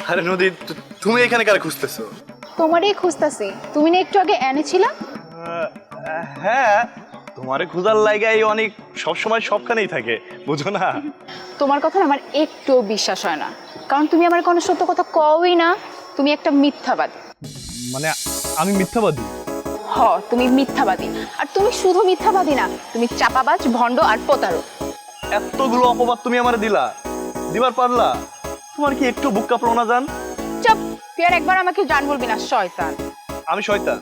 আরে নদী, তুমি এখানে কারে খুঁজতেছো? তোমারই খুঁজতাছি। তুমি না একটু আগে এনেছিলা? হ্যাঁ, তোমারে খুঁজার লাগাই অনেক সবসময় সবখানেই থাকে, বুঝো না? তোমার কথা না আমার একটু বিশ্বাস হয় না, কারণ তুমি আমার কোনো সত্য কথা কওই না। তুমি একটা মিথ্যাবাদী। মানে আমি মিথ্যাবাদী? হ, তুমি মিথ্যাবাদী। আর তুমি শুধু মিথ্যাবাদী না, তুমি চাপাবাজ, ভণ্ড আর প্রতারক। এতগুলো অপবাদ তুমি আমারে দিবার পারলা? তোমার কি একটু বুক কাঁপলো না জান? চুপ, তুই আর একবার আমাকে জান বলবি না, শয়তান। আমি শয়তান?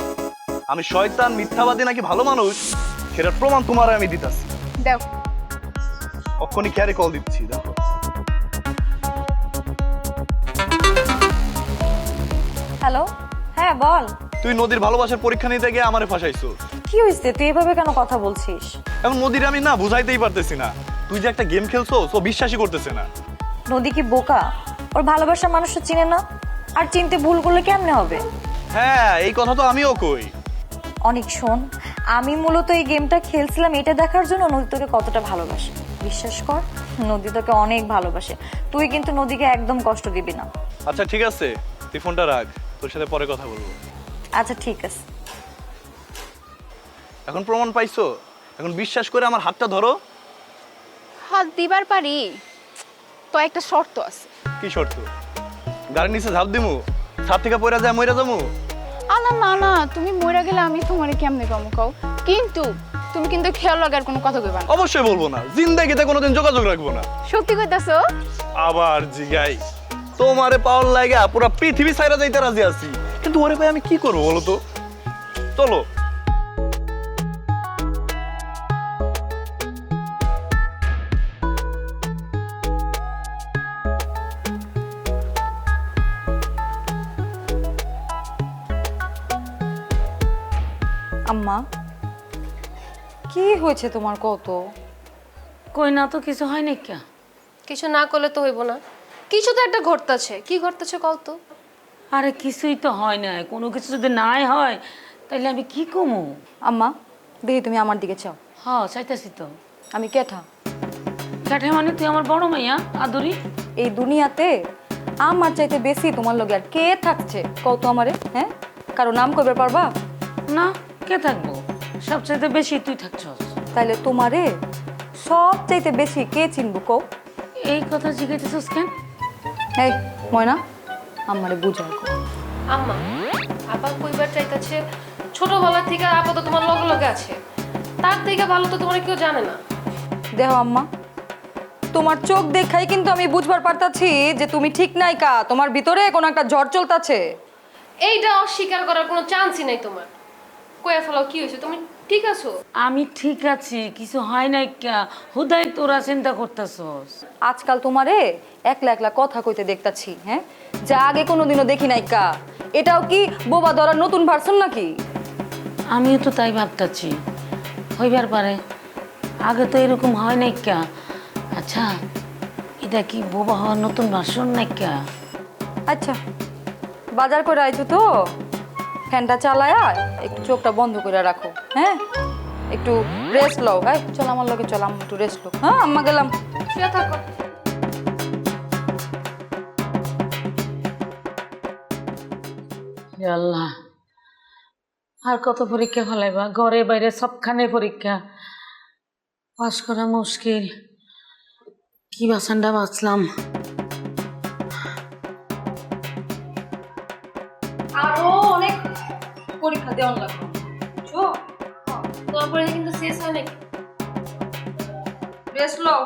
আমি শয়তান, মিথ্যাবাদী নাকি ভালো মানুষ সেটার প্রমাণ তোমার আমি দিতাছি। দেখ, অক্ষণি খেয়ারে কল দিচ্ছি, দেখো। হ্যালো, হ্যাঁ বল। তুই নদীর ভালোবাসার পরীক্ষা নিতে গিয়ে আমারে ফাঁসাইছো। কি হয়েছে? তুই এভাবে কেন কথা বলছিস? এখন নদীর আমি না বুঝাইতেই পারতেছি না, তুই যে একটা গেম খেলছো ও বিশ্বাসই করতেছে না। নদী কি বোকা? ওর ভালোবাসার মানুষটা চিনে না, আর চিনতে ভুল করলে কেমনে হবে? হ্যাঁ, এই কথা তো আমিও কই। অনেক শোন, আমি মূলত এই গেমটা খেলছিলাম এটা দেখার জন্য নদী তোকে কতটা ভালোবাসে। বিশ্বাস কর, নদী তোকে অনেক ভালোবাসে। তুই কিন্তু নদীকে একদম কষ্ট দিবি না। আচ্ছা ঠিক আছে, তুই ফোনটা রাখ, তোর সাথে পরে কথা বলবো। আচ্ছা ঠিক আছে। এখন প্রমাণ পাইছো, এখন বিশ্বাস করে আমার হাতটা ধরো। হাত দিবার পারি, তো একটা শর্ত আছে। কি শর্ত? গাড়ির নিচে ঝাঁপ দিমু, ছাদ থেকে পড়ে যায় মইরা যামু? আলা না না, তুমি মরে গেলে আমি তোমারে কেমনে পাবো কও? কিন্তু তুমি কিন্তু খেয়াল লাগার কোনো কথা কইবা না। অবশ্যই বলবো না, জিন্দেগিতে কোনোদিন যোগাযোগ রাখবো না। সত্যি কইতাছো? আবার জিগাই, তোমারে পাওয়ার লাগা পুরো পৃথিবী ছাইরা যাইতে রাজি আছি, কিন্তু ওরে ভাই আমি কি করবো বলো তো? চলো। আম্মা, কি হয়েছে তোমার? কত কই না তো কিছু হয় না কে? কিছু না করলে তো হইব না, কিছু তো একটা ঘটতেছে। কি ঘটতেছে কল তো? আরে কিছুই তো হয় না, কোনো কিছু যদি নাই হয় তাইলে আমি কি কমু? আম্মা, দেখি তুমি আমার দিকে চাও। হ্যাঁ চাইতেছি তো। আমি কেঠা? কাঠে মানে তুই আমার বড় মাইয়া আদরি। এই দুনিয়াতে আমার চাইতে বেশি তোমার লগে আর কে থাকছে কত আমারে? হ্যাঁ, কারো নাম কইবার পারবা? না, কে থাকবো? সবচাইতে বেশি তুই থাকছস। তাইলে তোমারে সব চাইতে বেশি কে চিনবো কও? এই কথা জিজ্ঞাসিস কেন? এই ময়না, আমারে বুঝাই কও। আম্মা, আপা কইবার চাইতাছে ছোটবেলা থেকে আপা তো তোমার লগে লগে আছে, তার থেকে ভালো তো তোমার কেউ জানে না। দেখো আম্মা, তোমার চোখ দেখাই কিন্তু আমি বুঝবার পারতাছি যে তুমি ঠিক নাই কা, তোমার ভিতরে কোনো একটা ঝড় চলতাছে। এইটা অস্বীকার করার কোনো চান্সই নাই তোমার। কইয়া ফেলাও, কি হয়েছে? তুমি ঠিক আছো? আমি ঠিক আছি, কিছু হয় নাই কে? হুদাই তোরা চিন্তা করতেছস। আজকাল তোমারে একলা একলা কথা কইতে দেখতাছি, হ্যাঁ, যা আগে কোনোদিনও দেখি নাই কা। এটাও কি বোবা ধরার নতুন ভার্সন নাকি? আমিও তো তাই ভাবতাছি, হইবার পারে। আগে তো এরকম হয় নাই কে? আচ্ছা, এটা কি বোবা হওয়ার নতুন ভাষণ নাই কে? আচ্ছা, বাজার করে আইছো তো, ফ্যানটা চালায়া একটু চোখটা বন্ধ করে রাখো, হ্যাঁ, একটু রেস্ট লও। এই চল আমার লগে, চল আম্মা একটু রেস্ট লও। হ্যাঁ আম্মা গেলাম। শুয়ে থাকো। হে আল্লাহ, আর কত পরীক্ষা ফলাইবা? ঘরে বাইরে সবখানে পরীক্ষা, পাস করা মুশকিল। কি বাসানটা বাঁচলাম। আরো অনেক পরীক্ষা দেওয়ার লাগবে, বুঝছো? তারপরে কিন্তু শেষ হয় নাকি? রেস্ট লও।